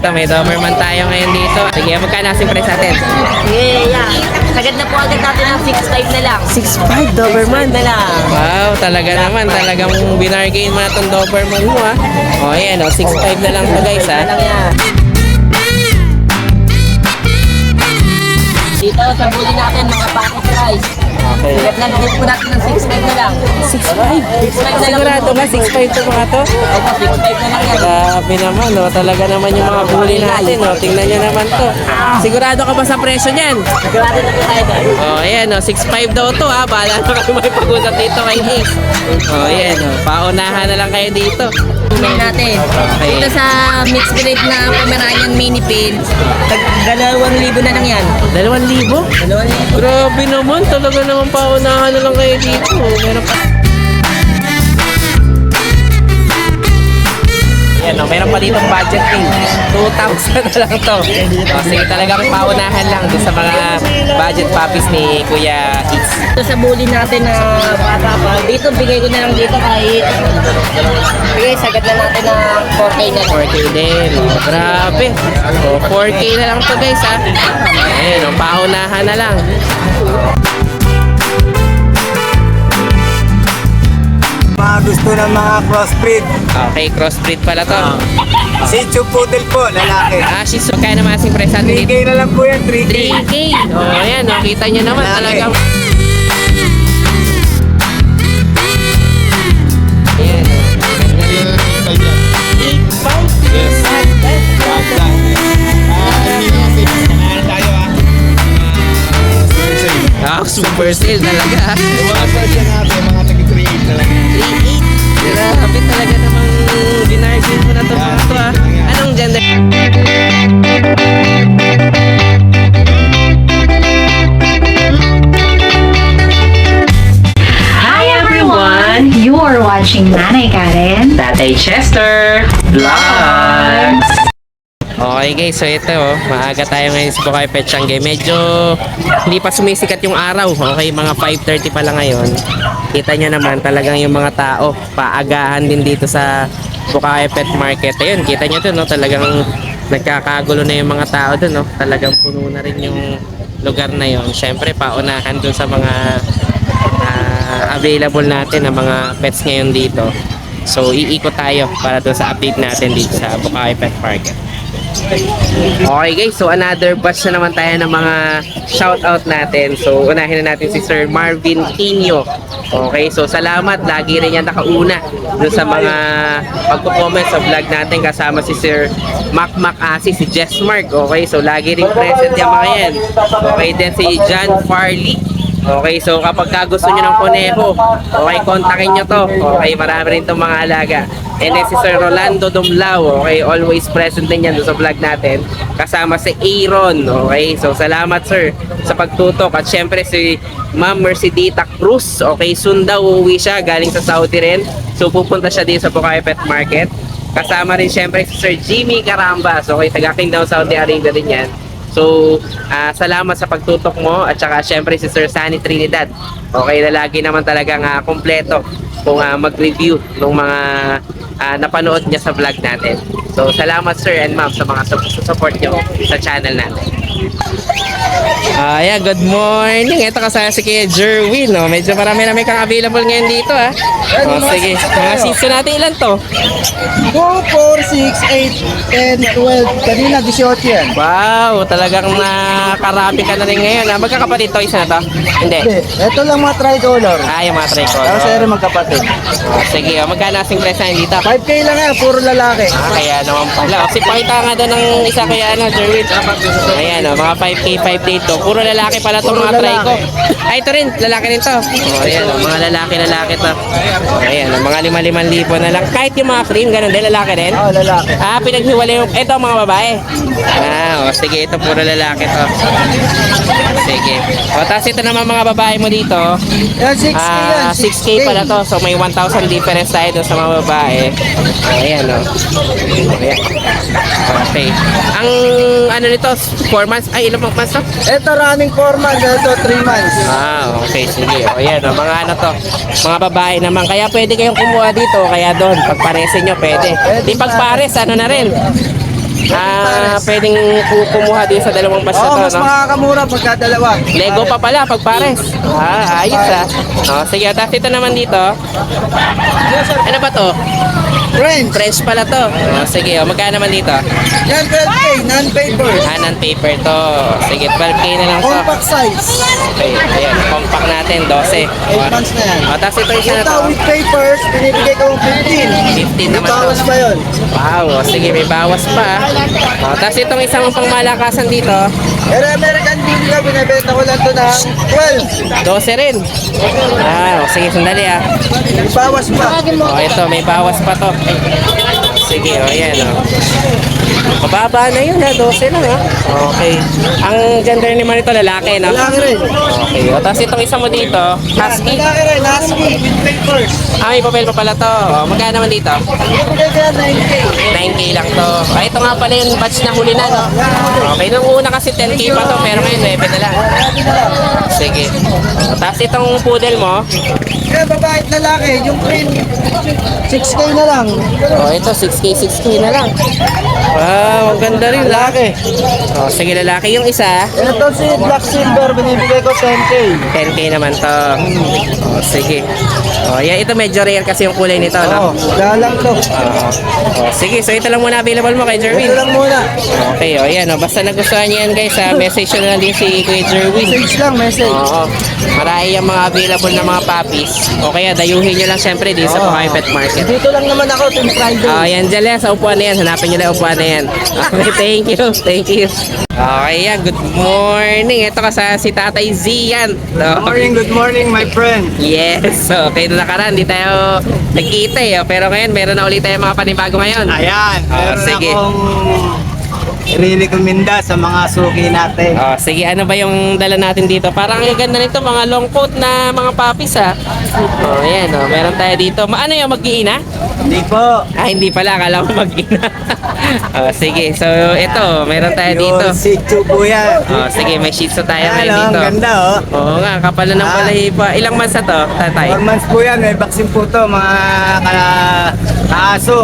ito, may Doberman tayo ngayon dito. Sige, magkano asking price natin? Yeah. Sagad na po agad natin ng 6.5 na lang. 6.5 Doberman. 6.5 na lang. Wow, talaga naman. Talagang binargain mo na itong Doberman mo, ha? O, ayan, 6.5 na lang to, guys, ha? Lang yan. Dito sa buli natin mga package price. Okay. Sagad na din po natin ng 6.5 na lang. 6.5? 6.5 na lang. Sigurado ba? 6.5 to mga to? Opo, 6.5 na lang yan. Grabe naman, no? Talaga naman yung mga bully natin, no? Tingnan nyo naman to. Sigurado ka ba sa presyo niyan? Sigurado na po tayo doon. Oh, ayan, 6.5 daw to, ha? Bahala na kayo may pag-usap dito kay Ace. Oh, ayan, paunahan na lang kayo dito. Tingnan natin. Okay. Dito sa mixed breed na Pomeranian mini pin, 2,000 na lang yan. 2,000? 2,000. Grabe naman, talaga naman paunahan na lang kayo dito. Meron pa. Yan, meron pa ditong budget king. 2,000 na lang to. Sige, talagang paunahan lang doon sa mga budget puppies ni Kuya Ace. Ito sa bully natin na bata pa. Dito, bigay ko na lang dito kahit bigay, sagad na natin ng 4K na lang. 4K din. Grabe. So, 4K na lang to, guys, ha. Ayan, paunahan na lang. Mga gusto ng mga crossbreed. Okay, crossbreed pala to. Shih Tzu Poodle po, lalaki. Shih Tzu, kaya naman asing price natin 3K dito. na lang po yan, 3K. 3K. Ayan, kita nyo naman Lalaki. talagang. Ayan, 8.5. Super sale talaga. Mga version natin, mga tag-create na lang. 3.8. Grabe talaga namang binargain mo na ito mga ito, ha. Anong gender? Hi everyone! You are watching Nanay Karen Tatay Chester Vlogs. Okay guys, so ito maaga tayo ngayon sa Bukawi Pet Shanghai. Medyo hindi pa sumisikat yung araw. Okay, mga 5:30 pa lang ngayon. Kita nyo naman talagang yung mga tao paagahan din dito sa Bukawi Pet Market. Ayun, kita nyo dun, no? Talagang nagkakagulo na yung mga tao dun, no? Talagang puno na rin yung lugar na yon. Syempre paunahan dun sa mga available natin na mga pets ngayon dito. So iikot tayo para dun sa update natin dito sa Bukawi Pet Market. Okay guys, so another batch na naman tayo ng mga shoutout natin. So unahin na natin si Sir Marvin Quino. Okay, so salamat, lagi rin yan nakauna dun sa mga pagko-comment sa vlog natin, kasama si Sir Mac Asi, si Jess Mark. Okay, so lagi rin present yung mga yan. Okay, then si John Farley. Okay, so kapag gusto nyo ng kuneho, okay, kontakin nyo to. Okay, marami rin itong mga alaga. And then si Sir Rolando Dumlao, okay, always present din yan doon sa vlog natin. Kasama si Aaron, okay. So salamat sir sa pagtutok. At syempre si Ma'am Mercedita Cruz, okay, soon daw uuwi siya, galing sa Saudi rin. So pupunta siya dito sa Bukawi Pet Market. Kasama rin syempre si Sir Jimmy Carambas, okay, taga Kingdom, Saudi Arabia din yan. So, salamat sa pagtutok mo at saka syempre si Sir Sunny Trinidad. Okay, na lagi naman talagang kompleto kung mag-review ng mga napanood niya sa vlog natin. So, salamat sir and ma'am sa mga support niyo sa channel natin. Yeah, good morning. Ito kasama si Kuya Jerwin, no? Medyo marami kang available ngayon dito, ha. Sige, mga season natin ilan to? 2, 4, 6, 8, 10, 12. Kanina, 18 yan. Wow, talagang nakarami ka na rin ngayon, ha. Magkakapatid to, isa na to? Hindi. Ito lang mga tricolor. Yung mga tricolor. Tapos ero magkapatid. Sige, magkano asing presyo natin dito? 5K lang yan, puro lalaki. Kaya naman pala. Kasi pakita nga doon ng isa kaya Jerwin. Ayan, mga 5K, 5K to. Puro lalaki pala itong Puro mga try ko. lalaki. Ito rin, lalaki rin to. Ayan, mga lalaki to. Ayan, mga 5,000 na lang. Kahit yung mga cream, ganun din, lalaki rin. Lalaki. Pinaghiwalay yung, ito mga babae. Sige, ito puro lalaki to. Sige. Tapos ito naman mga babae mo dito. Yan, 6K yan. 6K pala to. So may 1,000 difference tayo dun sa mga babae. Ayan, Ayan. Okay. Ang ano nito, 4 months? Ay, ilang months to? Ito running 4 months, ito 3 months. Okay, sige. Ayan, mga ano to, mga babae naman. Kaya pwede kayong kumuha dito, kaya doon, pagparesin nyo, pwede. Di pagpares, ano na rin. pwedeng kumuha din sa dalawang batch Oo, na mas to, no? makakamura pagka dalawa. Lego pa pala, pag pares. Ayos sige, tapos ito naman dito. Ano ba to? Friends, French pala to. Sige, magkano naman dito? yan 12K, non-paper. Non-paper to. Sige, 12K na lang to. Compact size. Okay, ayan, compact natin, 12. 8 months na yan. Tapos ito isa na Ito to. with papers, binibigay ko 15. 15 naman to. Bawas pa yun. Wow, sige, may bawas pa. Tapos itong isang pang malakasan dito, Pero American Bingo, binibenta ko lang to ng 12. 12 rin. Sige, sandali May bawas pa. Ito, may bawas pa to. Sige, ayan mababa na yun 12 lang Okay. Ang gender naman ito, lalaki, no? Lalaki rin. Okay, tapos itong isa mo dito, husky. Lalaki rin, husky with papers. May papel pa pala to. Magkano naman dito? Binibigay ko yan 9K. 9K lang to. Ito nga pala yung batch na huli na, no? Okay, nung una kasi 10K pa to, pero ngayon 9 na lang. Sige. Tapos itong poodle mo, Kaya babae at lalaki, yung print, 6K na lang. ito 6K na lang. Wow, ang ganda rin, lalaki. Sige, lalaki yung isa. Ito si Black Silver, binibigay ko 10K. 10K naman to. Sige. Yan, ito medyo rare kasi yung kulay nito, no? Oo, galang to. Sige, so ito lang muna available mo kay Ito Jerwin. lang muna. Okay, yan. Basta nagustuhan niyo yan, guys, message nyo na lang din si Kuya Jerwin. Message lang, message. Oo. Marami yung mga available na mga puppies. O kaya dayuhin nyo lang syempre din sa Pukay Pet Market. Dito lang naman ako, Team Friday. Yan dyan lang sa upuan na yan. Hanapin nyo lang yung upuan na yan. Okay, thank you. Thank you. Okay, yan. Good morning. Ito ka si Tatay Z yan. Good morning, my friend. Yes. Okay, doon nakaraan. Hindi tayo nagkita eh. Pero ngayon, meron na ulit tayong mga panibago ngayon. Ayan, meron sige. akong i-recommenda sa mga suki natin. Sige, ano ba yung dala natin dito? Parang ang ganda nito, mga long coat na mga puppies ayan meron tayo dito. Ano yung mag-iina? Hindi po. Hindi pala, akala ko mag-ina. Sige, so ito, meron tayo dito. Yung Shih Tzu po yan. Sige, may shih tzu tayo ngayon Ayan, dito. ang ganda Oo nga, kapal na ng balahibo. Ilang months na to, tatay? 4 months po yan, may vaccine po to, mga kaaso.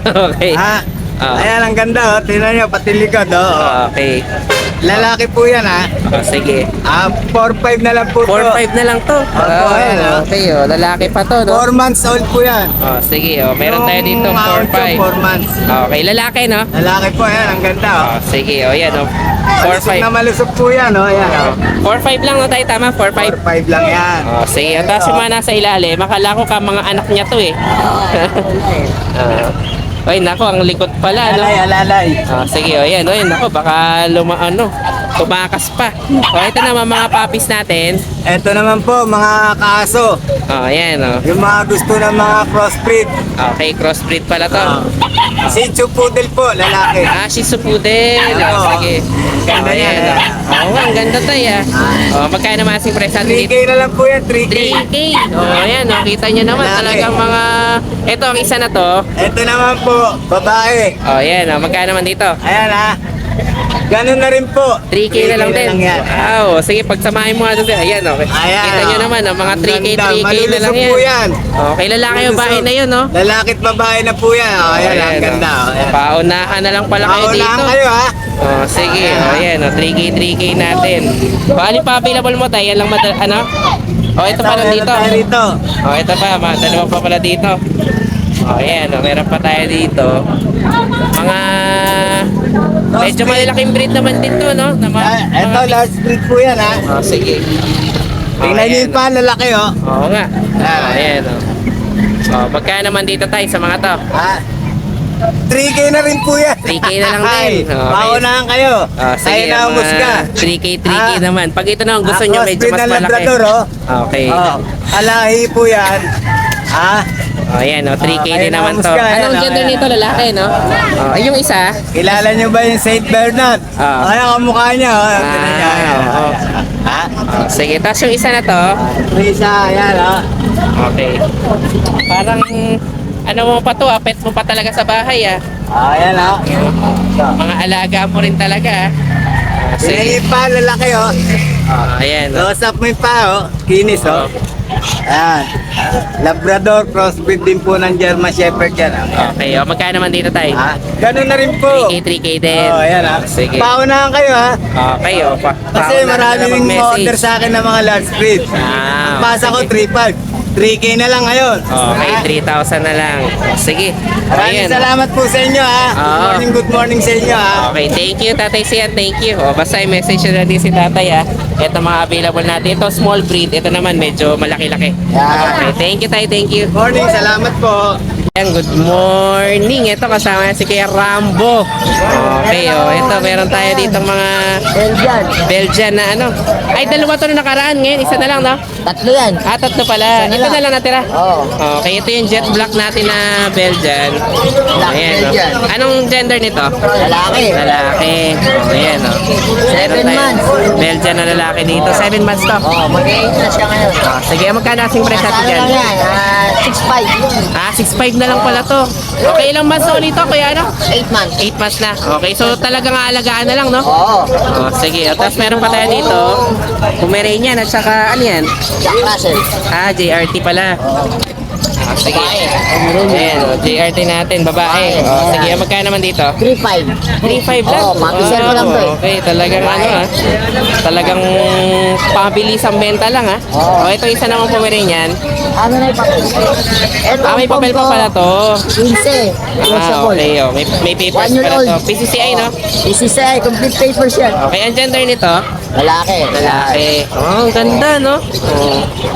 Okay. Ayan, ang ganda tingnan nyo, pati likod Okay. Lalaki po yan Sige. 4-5 na lang po to. 4-5 na lang to. ayan, Okay, lalaki pa to, no? 4 months old po yan. Sige, meron tayo dito, 4-5. 4 months. Okay, lalaki, no? Lalaki po yan, ang ganda Sige, yan, Malusog 4-5. na malusog po yan, ayan 4-5 lang, no, tayo? Tama, 4-5. 4-5 lang yan. Sige, tapos yung mga nasa ilalim, makala ko ka mga anak niya to eh. Ay, nako, ang likot pala, no? Alalay. Sige, yan, nako, baka tumakas pa. Ito naman mga puppies natin. Ito naman po, mga kaaso. Yan, Yung mga gusto ng mga crossbreed. Okay, crossbreed pala to. Shih Tzu Poodle po, lalaki. Shih Tzu Poodle. Sige. Ganda Ayan, niya. ang ganda tayo, magkano naman asing price natin 3K dito? na lang po yan, 3K. 3K. Ayan, kita nyo naman Lalaki. talagang mga... Ito, ang isa na to. Ito naman po, babae. Ayan, magkano naman dito? Ayan Ganun na rin po. 3K na lang din. yan. Wow, sige, pagsamahin mo nga doon. Ayan, okay. Ayan, Kita nyo naman, mga 3K, Ganda. 3K na lang Malulusog yan. po yan. Okay, lalaki o bahay na yun, no? Lalaki at babae na po yan. Ayan, ang ganda. Ayan. Paunahan na lang pala kayo Paunahan dito. kayo Sige, ayan, 3K natin. Alin pa available mo tayo? Yan lang ito pa lang dito. Meron tayo dito. Ito pa, dalawa pa pala dito. Ayan, meron pa tayo dito. Mga medyo malalaking breed naman din to, no? Ito, large breed po yan Sige. Tingnan niyo yung pa, lalaki Oo nga. Ayan, magkano naman dito tayo sa mga to? 3K na rin po yan. 3K na lang din. Okay. Paunahan kayo. Sige, Tayo na umusga. 3K naman. Pag ito naman gusto nyo medyo mas Crossbreed na malaki. Labrador, Okay. Alahi po yan. Ayan, 3K kayo din naman na to. umusga, Anong ayan, gender ayan. nito, lalaki, no? Ay, yung isa? Kilala niyo ba yung Saint Bernard? Ayan ang mukha niya. oo. Sige, tapos yung isa na to. Risa, ayan Okay. Parang, ano mo pa to, pet mo pa talaga sa bahay, Ayan Mga alaga mo rin talaga, Sige Sige. pa, lalaki Ayan, Close up mo yung pa, kinis Oh. Ayan. Labrador, crossbreed din po ng German Shepherd yan. Okay, o magkano naman dito tayo? Ganun na rin po. 3K din. Oh, ayan ha. Sige. Paunahan kayo ha. Okay, o. Kasi maraming order sa akin ng mga large breed. Ah, Pasa ko 3.5. 3K na lang ngayon. Okay, 3,000 na lang. Sige. Maraming Ayan. salamat po sa inyo ha. Good morning sa inyo ha. Okay, thank you Tatay Sian, thank you. O, basta i-message na din si Tatay ha. Ito mga available natin. Ito small breed, ito naman medyo malaki-laki. Okay, thank you Tay, thank you. Morning, salamat po. Ayan, good morning. Ito kasama si Kuya Rambo. Okay, ito meron tayo dito mga Belgian. Belgian na ano. Ay, dalawa to na nakaraan ngayon. Isa na lang, no? Tatlo yan. Tatlo pala. Isa na Ito lang. na lang natira. Oo. Okay, ito yung jet black natin na Belgian. Black Ayan, no? Belgian. Anong gender nito? Lalaki. Lalaki. Ayan, no? 7 months. Belgian na lalaki dito. 7 months to. Mag-8 na siya ngayon. Sige, magkano asing price natin Ano dyan? lang yan? 6.5. 6.5 na lang pala to. Okay, ilang months na ulit to, kuya ano? 8 months. 8 months na. Okay, so talagang aalagaan na lang, no? Oo. Sige, tapos meron pa tayo dito. Pomeranian at saka ano yan? Jack Russell. JRT pala. Sige. Ayan, JRT natin, babae. Sige, magkano naman dito? 3.5. 3.5 lang. Oo, papisel ko lang to eh. Okay, talagang ano talagang pabilis ang benta lang ha. Ito isa naman Pomeranian. Ano na yung papel? Ito, May papel pa pala to. 15. Okay, may papers 1 year pala old. to. PCCI, no? PCCI, complete papers yan. Okay, ang gender nito? Lalaki. Lalaki. Ang ganda, no?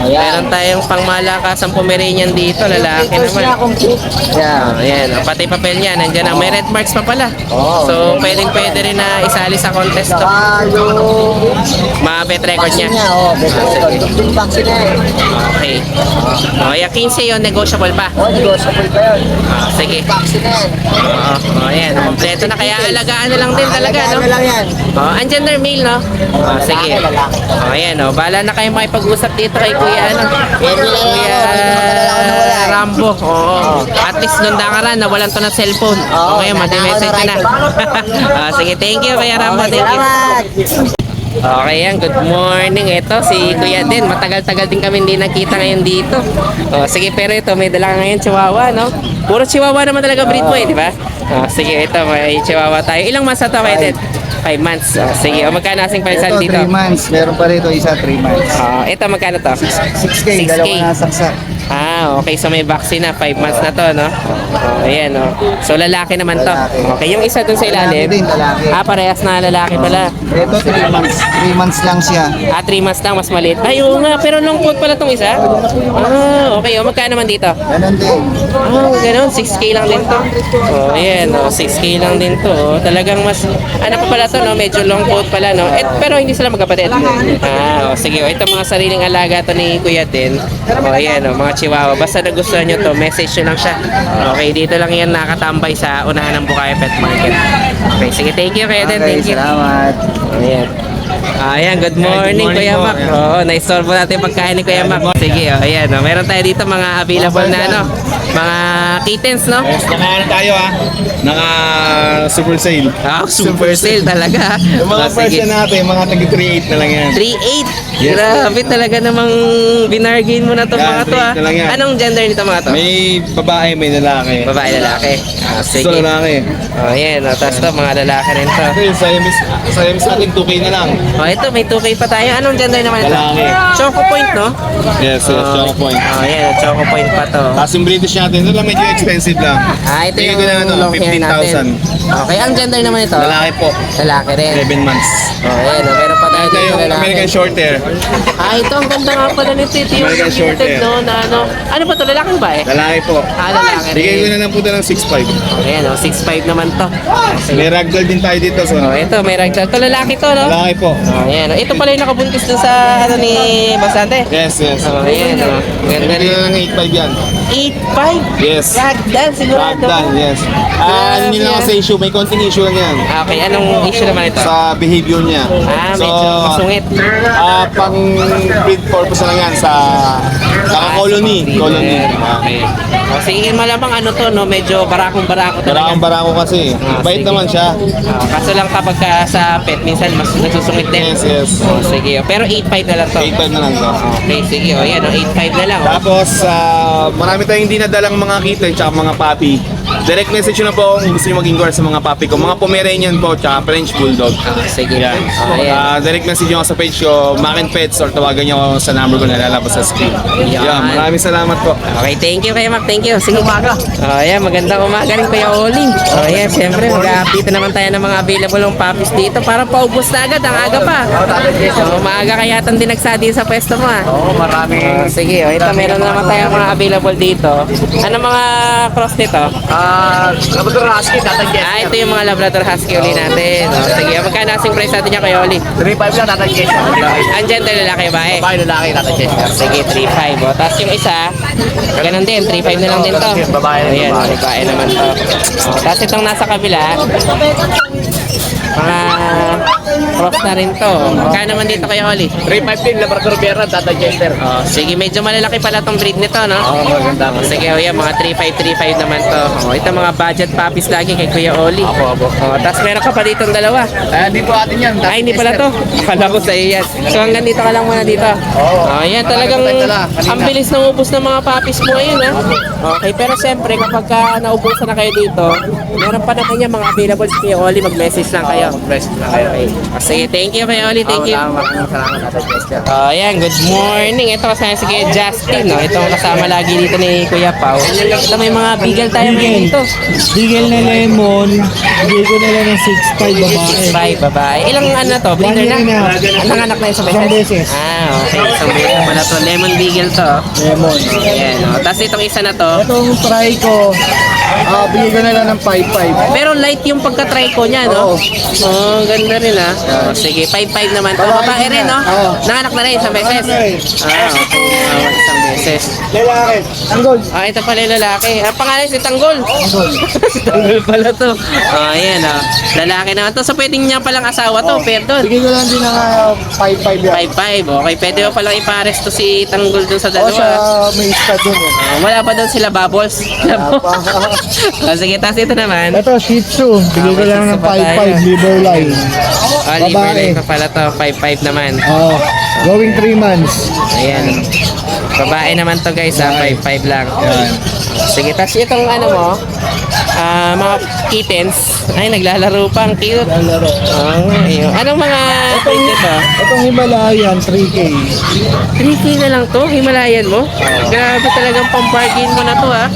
Meron tayong pangmalakasang Pomeranian dito, lalaki Papers niya, naman. complete. Yeah. Ayan, pati papel niya, nandiyan ang may red marks pa pala. So, pwede rin na isali sa contest to. Saka yung Ma-bet record vaccine niya. niya, better record. Complete vaccine niya eh. Okay. Kaya 15 yun, negotiable pa. Negotiable pa yun. Sige. Vaccine na yan. Ayan, kompleto na. Kaya alagaan na lang din talaga, no? Ano lang yan? Ang gender male, no? Sige. Lalaki. Ayan, bahala na kayo makipag-usap dito kay Kuya, ano? Pwede lang Kuya Rambo. At least nung dakaran, nawalan to ng cellphone. Okay, madi-message ka na. Sige, thank you, Kuya Rambo. Thank you. Salamat. Okay yan, good morning. Ito si Kuya din. Matagal-tagal din kami hindi nakita ngayon dito. Sige, pero ito may dala ka ngayon Chihuahua, no? Puro Chihuahua naman talaga breed mo eh, di ba? Sige, ito may Chihuahua tayo. Ilang months na to, Kuya Ted? 5 months. Sige, magkano asing palisan dito? 3 months. Meron pa rito isa 3 months. Ito magkano to? 6K, 6K. dalawa na saksak. Okay. So may vaccine na. 5 months na to, no? Ayan, no? So lalaki naman to. Lalaki. Okay, yung isa dun sa ilalim. Lalaki din, lalaki. Parehas na lalaki pala. Ito 3 months. 3 months lang siya. 3 months lang, mas maliit. Ay, oo nga. Pero long coat pala tong isa. Okay. Magkano naman dito? Ganon din. Ganun. 6K lang din to. Ayan. 6K lang din to. Talagang mas, ano pa pala to, no? Medyo long coat pala, no? Pero hindi sila magkapatid. Sige. Ito mga sariling alaga to ni Kuya din. Ayan, mga Chihuahua. Basta nagustuhan nyo to, message nyo lang siya. Okay, dito lang yan nakatambay sa unahan ng Bukayo Pet Market. Okay, sige. Thank you, Kuya din. Okay, Thank you. salamat. Ayan. Ayan, good morning, Kuya Mac. Na-store po natin yung pagkain ni Kuya Mac. Sige, ayan. Meron tayo dito mga available na ano, mga kittens, no? Yes, naka tayo naka super sale. Super sale talaga. Yung mga Sige. version natin, mga tag-3.8 na lang yan. 3.8. Yes. Grabe talaga namang binargain mo na to Yan, mga to 3.8 na lang yan. Anong gender nito mga to? May babae, may lalaki. Babae, lalaki. Sige. So lalaki. Ayan, tapos to, mga lalaki rin to. Ito yung Siamese natin, 2K na lang. Ito, may 2K pa tayo. Anong gender naman ito? Lalaki. Choco Point, no? Yes, Choco Point. Ayan, Choco Point pa to. Tapos yung British natin, ito lang medyo expensive lang. Ito Bigay yung ko na ano, long hair natin. 15,000. Okay, ang gender naman ito? Lalaki po, Lalaki rin. 11 months. Ayan, meron pa tayo Ito dito yung lalaki. American Shorthair. Ito ang ganda nga pala nito. Ito yung American short limited, hair. no? Na ano. Ano ba ito? Lalaki ba eh? Lalaki po. Lalaki rin. Bigay ko na lang po ng 6.5. Ayan, 6'5 naman to. May ragdoll din tayo dito. So, Ito, may ragdoll. Ito lalaki to, no? lalaki po. Ayan, ito pala yung nakabuntis dun sa ano ni Basante. Yes, yes. Ayan, ganda Bigay rin. ko na lang 8.5 yan. 8'5? Yes. Ragdoll, sigurado. Ragdoll, yes. Hindi lang kasi issue, may konting issue lang yan. Okay, anong issue naman ito? Sa behavior niya. Medyo masungit. Pang breed purpose na lang yan sa colony. Okay. O, sige, malamang ano to, no? Medyo barakong-barako talaga. Barako kasi. Bait sige. naman siya. Kaso lang kapag sa pet, minsan mas nagsusungit din. Yes. O, sige. Pero 8.5 na lang to. 8.5 na lang to. Okay, sige. O, yan. O, 8.5 na lang. O. Tapos, marami tayong hindi nadalang mga kitten tsaka mga puppy. Direct message nyo na po kung gusto nyo maging guard sa mga puppy ko. Mga Pomeranian po tsaka French Bulldog. Sige. Yan. Ayan. Direct message nyo ako sa page ko, Makin Pets, or tawagan nyo ako sa number ko na lalabas sa screen. Yan. Maraming salamat po. Okay, thank you kay Mac. Thank you. Sige, umaga. Ayan, magandang umaga rin Kuya Oli. Ayan, siyempre, mag-update naman tayo ng mga available ng puppies dito para paubos na agad. Ang aga pa. Maaga kaya itong dinagsadi sa pwesto mo, ah. Oo, marami. Sige, ito meron na naman tayo mga available dito. Ano mga cross nito? Labrador Husky, tatagyan. Ito yung mga Labrador Husky uli natin. Sige, magkano asing price natin niya Kuya Oli? 3.5 lang, tatagyan. Andyan tayo lalaki ba eh? Babae, lalaki, tatagyan. Sige, 3.5. O, tapos yung isa, ganun din, 3.5 na lang din to. Babae, Ayan, babae naman to. O, tapos itong nasa kabila, mga cross na rin to. Magkano naman dito kay Oli? 3.5 din, Labrador Beran, tatagyan. O, sige, medyo malalaki pala tong breed nito, no? Oo, maganda. O, sige, o yan, mga 3.5 naman to. O, ito mga budget puppies lagi kay Kuya Oli. Opo. O, tapos meron ka pa ditong dalawa. Hindi po atin yan. Ay, hindi pala to. Kala ko sa iyo yan. So hanggang dito ka lang muna dito. Oo. Ayan, talagang ang bilis ng ubos ng mga puppies mo ngayon, ha? Okay, pero siyempre, kapag naubusan na kayo dito, meron pa naman yung mga available si Kuya Oli, mag-message lang kayo. Mag-message lang kayo. Okay. Sige, thank you Kuya Oli, thank you. Maraming salamat, tatagyan. Ayan, good morning. Ito kasama si Kuya Justin, no? Ito ang kasama lagi dito ni Kuya Pao. Ito may mga beagle tayo ngayon dito. Bigel na lemon, bigay ko na lang ng 6.5 babae. 6'5", babae. Ilang ano to? Breeder na? 1 year na. Anong anak na isang Isang beses? beses. Okay. Isang beses pala to. Lemon Beagle to. Lemon. Ayan. Tapos itong isa na to. Itong try ko, bigay ko na lang ng 5.5. Pero light yung pagka-try ko niya, no? Oo. Ganda rin, ha? Sige, 5'5 naman to. Babae rin, no? Oo. Nanganak na rin isang beses. Nanganak Okay. Isang beses. Lalaki. Tanggol. Ito pala yung lalaki. Ang pangalan si Tanggol. Tanggol. Si Tanggol pala to. Ayan, lalaki naman to. So, pwedeng niya palang asawa to. Perdon. Bigay ko lang din ng 5.5 yan. 5'5". Okay, pwede mo palang ipares to si Tanggol dun sa O siya, dalawa. may stud dun eh. Wala pa doon sila bubbles. Sige, tapos ito naman. Ito, Shih Tzu. Bigay ko lang ng 5.5 liver line. Liver Babae. line pa pala to. 5'5 naman. Oo. Going 3 months. Ayan. Babae naman to guys, 5'5 lang. Sige, tapos itong ano mo, mga kittens. Ay, naglalaro pa. Ang cute. Lalaro. Ayun. Anong mga breed nito? Itong Himalayan, 3K. 3K na lang to, Himalayan mo? Grabe talagang pang-bargain mo na to, ha?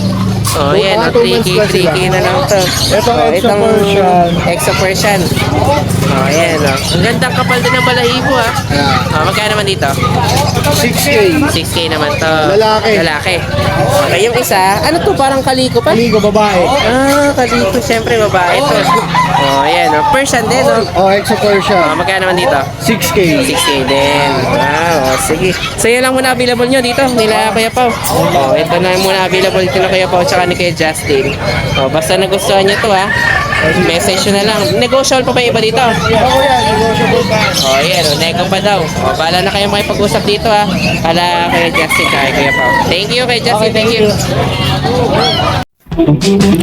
Oh, yan, Mga 3K, 2 months pa 3K sila. na lang to. Itong Exo Persian. Exo Persian. Oh, yan, Ang gandang kapal din ng balahibo, ha? Magkano naman dito? 6K. 6K naman to. Lalaki. Lalaki. Okay, yung isa, ano to, parang kaliko pa? Ligo, babae. Kaliko, syempre, babae to. Oh, yan, Persian din, Exo Persian. Magkano naman dito? 6K. 6K din. Wow, sige. So yan lang muna available nyo dito nila Kuya Pao. Ito na muna available dito na Kuya Pao tsaka ni Kuya Justin. Basta nagustuhan nyo to, ha. Message nyo na lang. Negotiable pa ba yung iba dito? Ako yan, negotiable pa. Yan, nego pa daw. Bahala na kayo makipag-usap dito, ha. Kala Kuya Justin kaya Kuya Pao. Thank you Kuya Justin, thank you.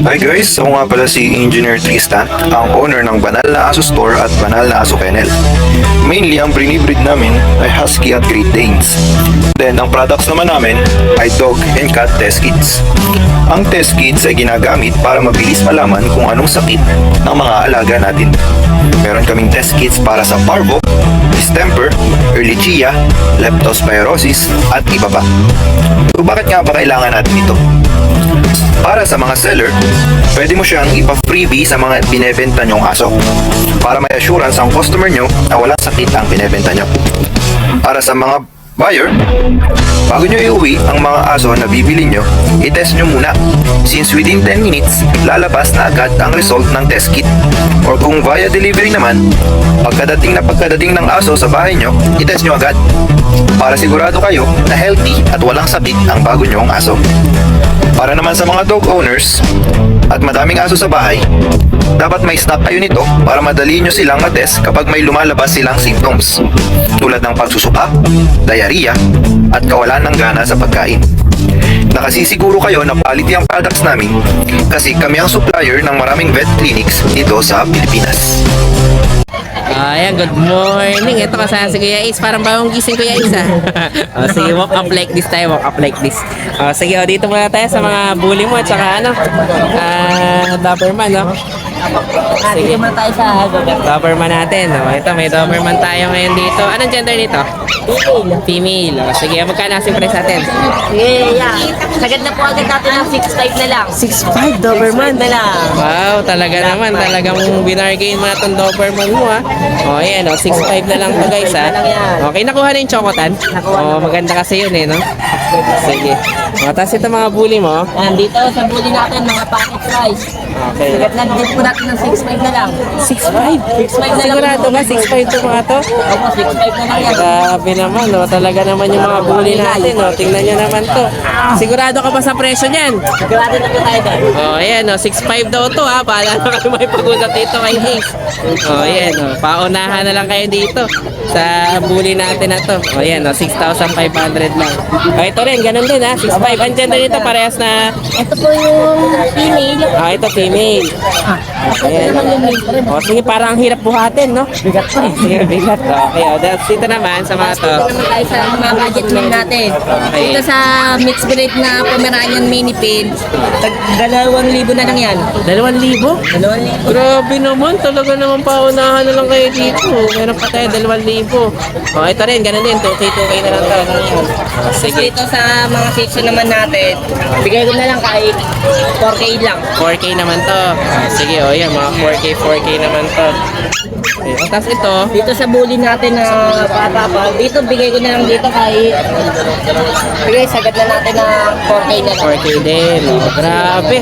Hi guys, ako nga pala si Engineer Tristan, ang owner ng Banal na Aso Store at Banal na Aso Kennel. Mainly, ang brinibreed namin ay Husky at Great Danes. Then, ang products naman namin ay Dog and Cat Test Kits. Ang test kits ay ginagamit para mabilis malaman kung anong sakit ng mga alaga natin. Meron kaming test kits para sa parvo, distemper, ehrlichia, leptospirosis, at iba pa. So, bakit nga ba kailangan natin ito? Para sa mga seller, pwede mo siyang ipa-freebie sa mga binebenta nyong aso para may assurance ang customer nyo na walang sakit ang binebenta nyo. Para sa mga buyer, bago nyo iuwi ang mga aso na bibili nyo, i-test nyo muna. Since within 10 minutes, lalabas na agad ang result ng test kit. Or kung via delivery naman, pagkadating ng aso sa bahay nyo, i-test nyo agad. Para sigurado kayo na healthy at walang sakit ang bago nyong aso. Para naman sa mga dog owners at madaming aso sa bahay, dapat may stock kayo nito para madali nyo silang matest kapag may lumalabas silang symptoms tulad ng pagsusuka, diarrhea, at kawalan ng gana sa pagkain. nakasisiguro kayo na quality ang products namin kasi kami ang supplier ng maraming vet clinics dito sa Pilipinas. Ayan, good morning. Ito kasama si Kuya Ace. Parang bagong gising Kuya Ace sige, walk up like this tayo. Walk up like this. Sige, dito muna tayo sa mga bully mo at saka Doberman, no? Sige man tayo sa Doberman natin. Ito, may Doberman tayo ngayon dito. Anong gender nito? Female. Sige, magkano ang price natin? Sige, yeah. Sagad na po agad natin ng 6.5 na lang. 6'5 Doberman. 6.5 na lang. Wow, talaga naman. Talagang binargain mo na itong Doberman mo, ha? Ayan, 6'5 na lang to guys, ha? Okay, nakuha na yung chocotan? Maganda kasi yun, eh, no? Sige. Tapos ito mga bully mo. Dito sa bully natin, mga packet price. Okay. Sagad na din po natin ng 6.5 na lang. 6'5? 6.5 na lang. Sigurado ka, 6'5 to mga to? Opo, 6.5 na lang yan. Grabe naman, no? Talaga naman yung mga bully natin, no? Tingnan nyo naman to. Sigurado ka ba sa presyo niyan? Sigurado na po tayo doon. Ayan, 6'5 daw to, ha? Bahala na kayo may pag-usap dito kay Ace. Ayan, paunahan na lang kayo dito sa bully natin na to. Ayan, 6,500 lang. Ito rin, ganun din, ha? 6'5. Ang gender nito, parehas na... Ito po yung female. Ito, female. Ayan. Sige, parang ang hirap buhatin, no? Bigat pa. Sige, bigat. Okay, dito naman sa mga to. Dito naman tayo sa mga budget meal natin. Okay. Dito sa mixed breed na Pomeranian mini pin, 2,000 na lang yan. 2,000? 2,000. Grabe naman, talaga naman paunahan na lang kayo dito. Meron pa tayo 2,000. Ito rin, ganun din. 2K na lang to. Sige. Dito sa mga section naman natin, bigay ko na lang kahit 4K lang. 4K naman to. Sige, yan, mga 4K naman to. Okay. Tapos ito, Dito sa bully natin na bata pa, dito bigay ko na lang dito kahit sagad na natin na 4K na lang. 4K din. Grabe.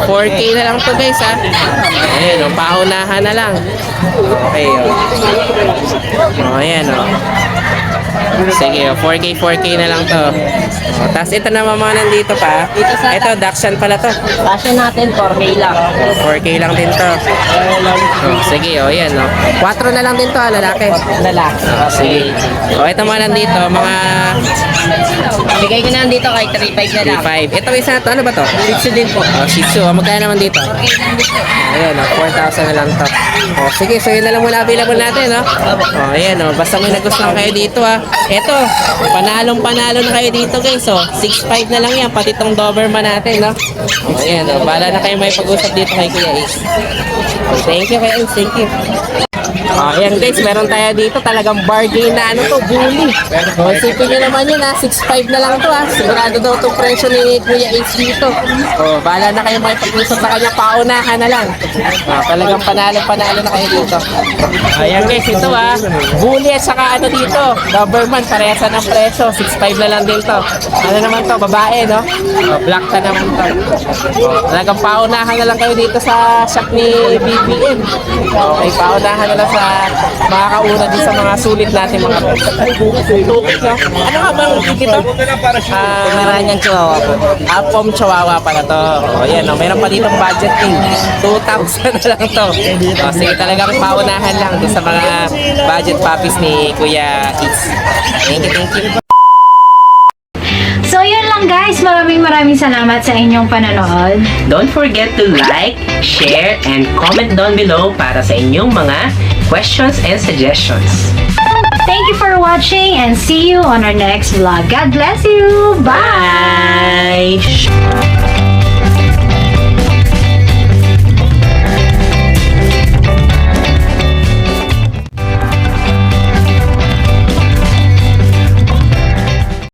4K na lang to guys, ha. Ayan, paunahan na lang. Okay, ayan, Sige, 4K na lang to. Tapos ito naman mga nandito pa. Ito, Dachshund pala to. Kasya natin 4K lang. 4K lang din to. Sige, yan, 4 na lang din to, lalaki. Lalaki. Sige. Ito mga nandito, mga Bigay ko na lang dito kahit 3.5 na lang. 5. Ito isa to, ano ba to? Shih Tzu din po. Shih Tzu. Magkano naman dito? 4K lang dito. Ayan, 4,000 na lang to. Sige, so yun na lang muna available natin, no? Ayan, basta may nagustuhan kayo dito, ha. Ito, panalo na kayo dito, guys, 6.5 na lang yan, pati tong Doberman natin, no? Ayan, bahala na kayo may pag-usap dito kay Kuya Ace. Thank you, Kuya Ace, thank you. Ayan guys, meron tayo dito talagang bargain na bully. Isipin nyo naman yun, 6.5 na lang to, sigurado daw itong presyo ni Kuya Ace dito. Bahala na kayo makipag-usap sa kanya, paunahan na lang. Talagang panalo na kayo dito. Ayan guys, ito bully at saka dito, Doberman, parehasa ng presyo, 6.5 na lang din to. Ano naman to, babae, no? Black ta naman to. Talagang paunahan na lang kayo dito sa shop ni BBM. Okay, paunahan na lang sa makakauna din sa mga sulit natin mga tukit, no? Ano nga bang dito? Pomeranian Chihuahua po. Pom Chihuahua pala to. Ayan, meron pa ditong budget din. 2,000 na lang to. Sige, talagang paunahan lang din sa mga budget puppies ni Kuya Ace. Thank you. So yun lang guys, maraming salamat sa inyong panonood. Don't forget to like, share, and comment down below para sa inyong mga questions and suggestions. Thank you for watching and see you on our next vlog. God bless you! Bye! Bye!